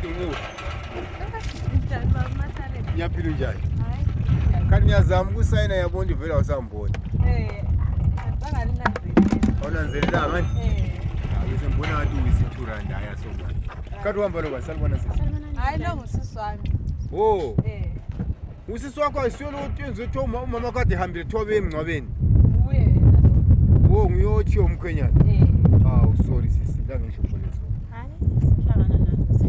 Dungu. Njani bakumathalele? Ngiyaphila njani? Hayi. Kanti ngiyazama ukusayina yabona ivela awusamboni. Bangalinanzeli. Awunanzelelanga nje? Bese ngibona ngathi uyisi-2 rand haya sobani. Kanti uhamba lo basalibona sisi. Hayi lo ngusisi wami. Oh. Usisi wakho ayisiyolo uyenze ukuthi umama kade ehambile thobe emngcwabeni. Uye yena. Oh ngiyothi umkhwenyana. Sorry sisi, la ngisho leso. Hayi, sihlangana nazo sisi.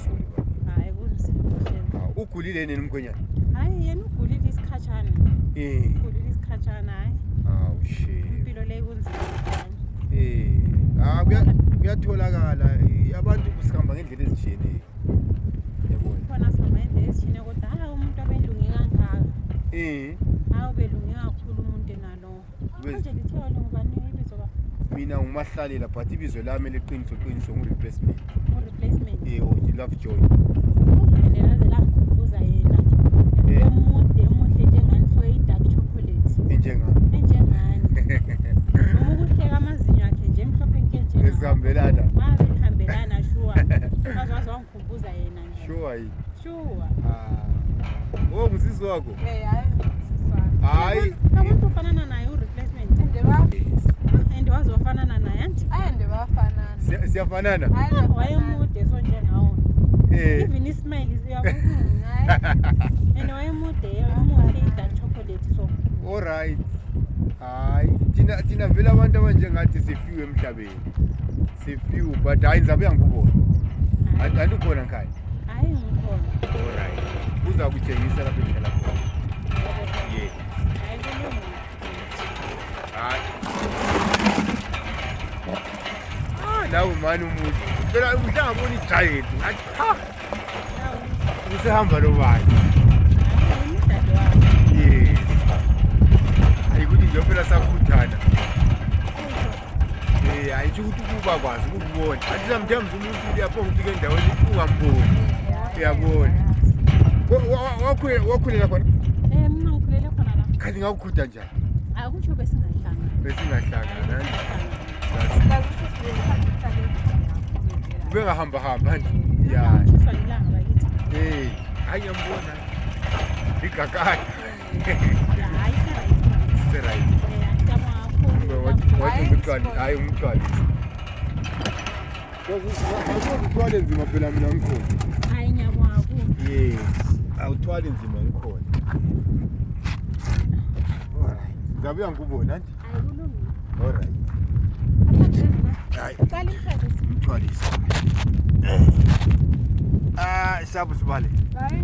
Sorry baba. Hayi kunzima. Ugulile nini umkhwenyana? Hayi yena ugulile isikhatshana. Ugulile isikhatshana hayi. Shit. Impilo le kunzima. Kuyatholakala abantu kusihamba ngendlela ezitshiyeneyo. Yabona. Khona sihamba ngendlela ezitshiyeneyo kodwa hayi umuntu obelunge kangaka. Hawu belunge kakhulu umuntu enalo. Manje lithiwa lo ngubani ibizo ba? Mina nguMahlalela but ibizo lami leqiniso ngu-replacement. Replacement. Lovejoy. Laze lakubuza yena. Emude njengani so dark chocolate. Enjengani? Ukuhleka amazinyo akhe nje emhlophe nke nje. Esihambelana. Behambelana sure. Wazi wangikhumbuza yena nje. Sure yini? Sure. Ngusisi wakho? Hayi ngusisi wami. Hayi. Umuntu ufanana naye u-replacement. And wazi wafanana naye anti? Ande bafanana. Siyafanana? Wayemude so njengawo. Even ismile isiyabona. And wayemude dark chocolate so. All right. Hayi thina vele abantu abanjengathi sifiwe emhlabeni. Sifiwe but hayi ngizabe ngikubona. Anti ukhona nkhaya? Hayi ngikhona. All right. Uza kutshengisa lapho ehlala khona. Yes. Hayi. Lawo mani umuntu. Phela uhlangabona igiant. Ngathi ha. Usehamba lo bani? Yes. Ayikuthi nje phela sakhuthana. Ayitsho ukuthi ukuba kwazi ukubona. Athi sometimes umuntu uyapho ufika endaweni ungamboni. Uyabona. Wakhulela khona? Mina ngikhulele khona la. Kanti ngawukhutha njani? Akutsho besingahlangana. Besingahlangana. Ubengahamba nje. Ya. Siswa ilanga bakithi. Hayi ngiyambona. Igagana. Hayi Right. Hayi umthwali. Awuthwali nzima phela mina ngikhona. Hayi nyabona ku. Yes. Awuthwali nzima ngikhona. Alright. Ngabe ngikubona nje? Hayi kulungile. Alright. Hayi. Qala imthetho. Umthwalisi. Sabu sibale. Hayi.